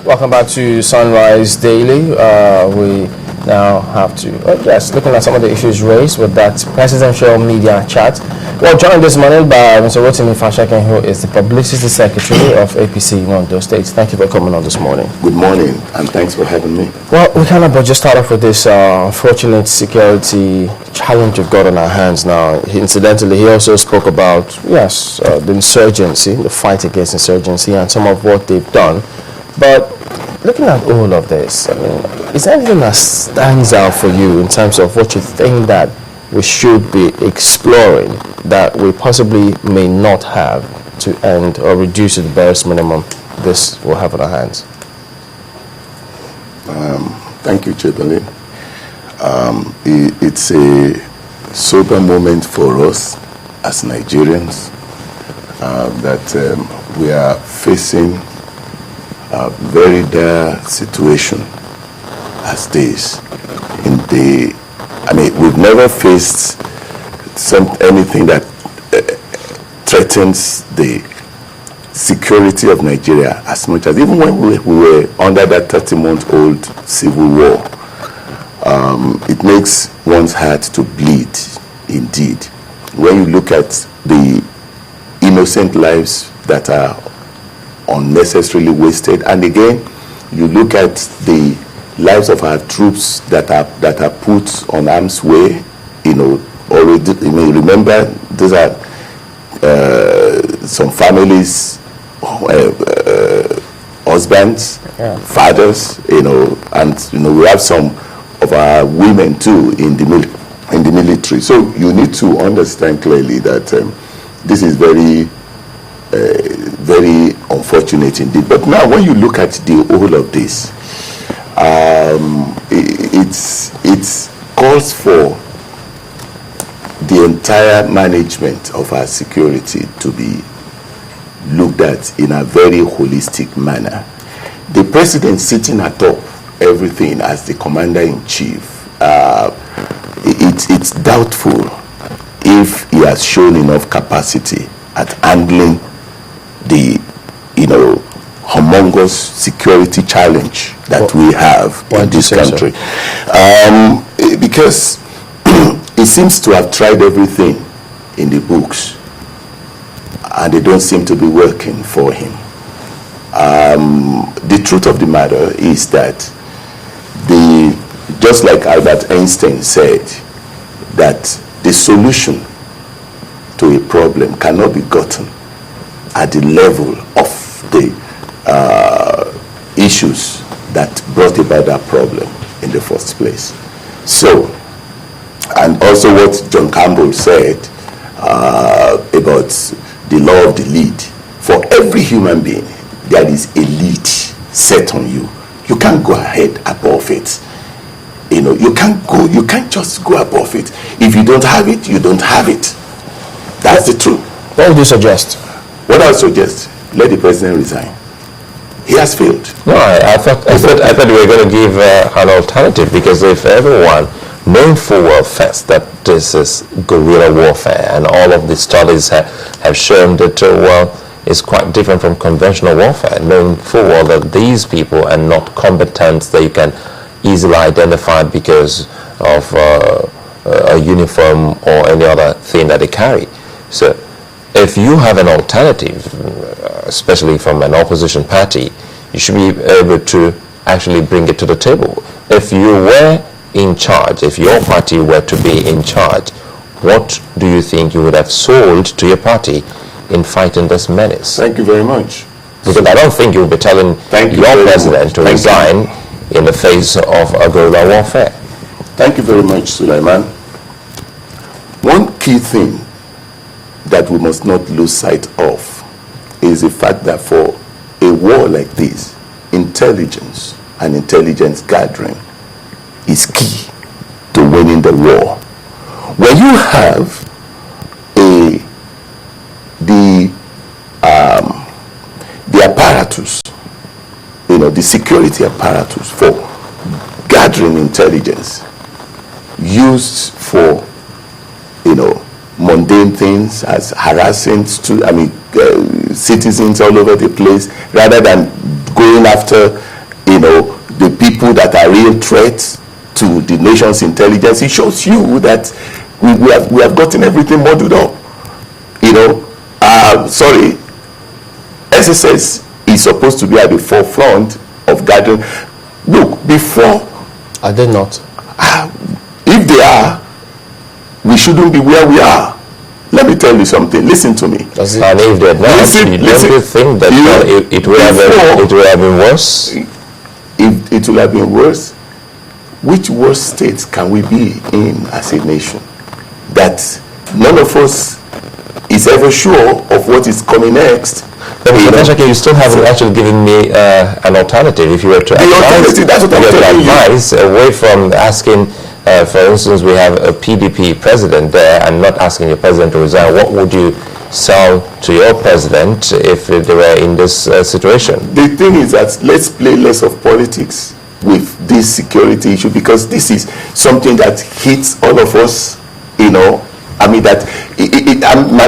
Welcome back to Sunrise Daily. We now have to, looking at some of the issues raised with that presidential media chat. Well, joined this morning by Mr. Rotimi Fashakin, who is the Publicity Secretary of APC in Ondo State. Thank you for coming on this morning. Good morning, and thanks for having me. Well, we kind of just start off with this unfortunate security challenge we've got on our hands now. Incidentally, he also spoke about, the insurgency, the fight against insurgency, and some of what they've done. But looking at all of this, I mean, is there anything that stands out for you in terms of what you think that we should be exploring that we possibly may not have to end or reduce to the barest minimum this will have on our hands? Thank you, Chebele. It's a sober moment for us as Nigerians that we are facing a very dire situation as this. We've never faced anything that threatens the security of Nigeria as much as even when we were under that 30-month-old civil war. It makes one's heart to bleed, indeed. When you look at the innocent lives that are unnecessarily wasted, and again, you look at the lives of our troops that are put on harm's way. Already, remember, these are some families, husbands, fathers, and we have some of our women too in the military. So you need to understand clearly that this is very very unfortunate indeed. But now when you look at the whole of this, it calls for the entire management of our security to be looked at in a very holistic manner. The president sitting atop everything as the commander-in-chief, it's doubtful if he has shown enough capacity at handling the humongous security challenge that we have in this country. Because he seems to have tried everything in the books and they don't seem to be working for him. The truth of the matter is that just like Albert Einstein said, that the solution to a problem cannot be gotten at the level of the issues that brought about that problem in the first place. So, and also what John Campbell said about the law of the lead. For every human being, there is a lead set on you. You can't go ahead above it. You can't just go above it. If you don't have it, you don't have it. That's the truth. What would you suggest? What I suggest, let the president resign. He has failed. No, I thought we were going to give an alternative, because if everyone knowing full well first that this is guerrilla warfare, and all of the studies have shown that it's quite different from conventional warfare, knowing full well that these people are not combatants that you can easily identify because of a uniform or any other thing that they carry. So if you have an alternative, especially from an opposition party, you should be able to actually bring it to the table. If you were in charge, if your party were to be in charge, what do you think you would have sold to your party in fighting this menace? Thank you very much. Because I don't think you'll be telling your president to resign in the face of a guerrilla warfare. Thank you very much, Sulaiman. One key thing that we must not lose sight of is the fact that for a war like this, intelligence and intelligence gathering is key to winning the war. When you have the apparatus, the security apparatus for gathering intelligence used for, mundane things as harassing citizens all over the place, rather than going after the people that are real threats to the nation's intelligence. It shows you that we have gotten everything muddled up. Sorry, SSS is supposed to be at the forefront of gathering. Look, before... Are they not? If they are, we shouldn't be where we are. Let me tell you something. Listen to me. And if they're not, don't you think that it would have been worse? If it would have been worse, which worse state can we be in as a nation? That none of us is ever sure of what is coming next. But you still haven't actually given me an alternative. If you were to advise away from asking, for instance, we have a PDP president there and not asking your president to resign, what would you sound to your president if they were in this situation? The thing is that let's play less of politics with this security issue, because this is something that hits all of us, I mean, that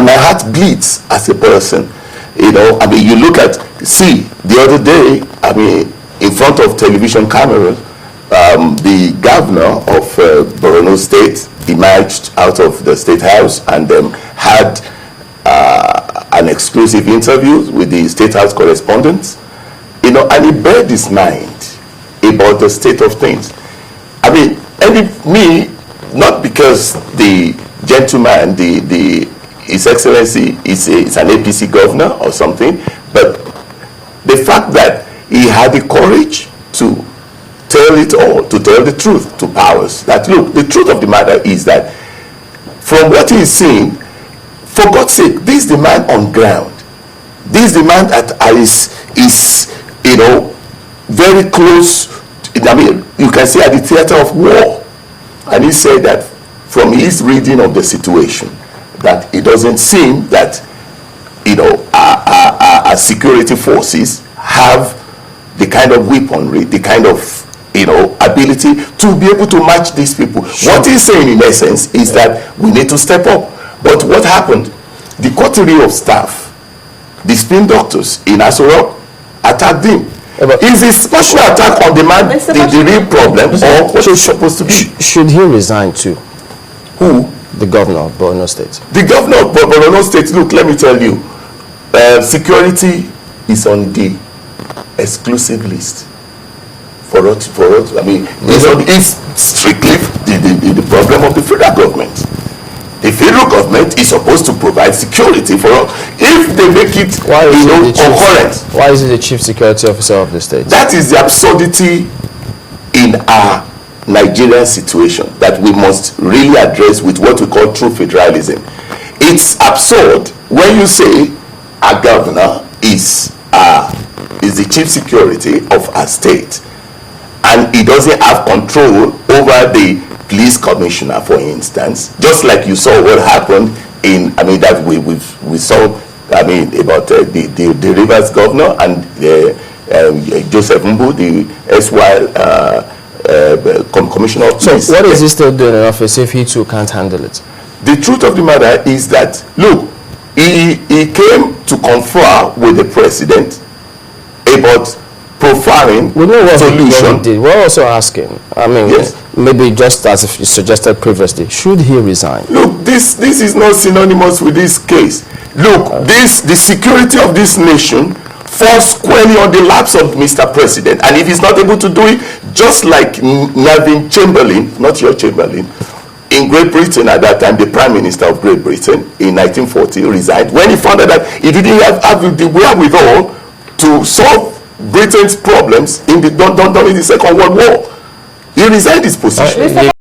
my heart bleeds as a person. You look at, the other day, in front of television cameras, the governor of Borno State emerged out of the State House and had an exclusive interview with the State House correspondents, and he bared his mind about the state of things. Not because the gentleman, His Excellency is an APC governor or something, but the fact that he had the courage to tell it all, to tell the truth to powers. That look, the truth of the matter is that from what he's seeing, for God's sake, this is the man on ground. This is the man that is very close. You can say at the theater of war. And he said that from his reading of the situation, that it doesn't seem that our security forces have the kind of weaponry, the kind of ability to be able to match these people. Sure. What he's saying in essence is that we need to step up. But what happened? The coterie of staff, the spin doctors in Asoro attacked him. Is this special attack on the man the real problem, or what is supposed to be? Should he resign too? Who? The governor of Borno State. The governor of Borno State, look, let me tell you, security is on the exclusive list. For us, it's strictly the problem of the federal government. The federal government is supposed to provide security for us. If they make it concurrent. Why is it the chief security officer of the state? That is the absurdity in our Nigerian situation that we must really address with what we call true federalism. It's absurd when you say a governor is the chief security of a state and he doesn't have control over the police commissioner, for instance, just like you saw what happened in that we saw about the Rivers governor and Joseph Mbu, the SY commissioner of police. So what is he still doing in office if he too can't handle it? The truth of the matter is that, look, he came to confer with the president about profiling solution. We're also asking, yes. Maybe just as if you suggested previously, should he resign? Look, this is not synonymous with this case. Look, the security of this nation falls squarely on the laps of Mr. President, and if he's not able to do it, just like Neville Chamberlain, not your Chamberlain, in Great Britain at that time, the Prime Minister of Great Britain in 1940 resigned when he found out that he didn't have the wherewithal to solve Britain's problems during the Second World War. He resigned his position.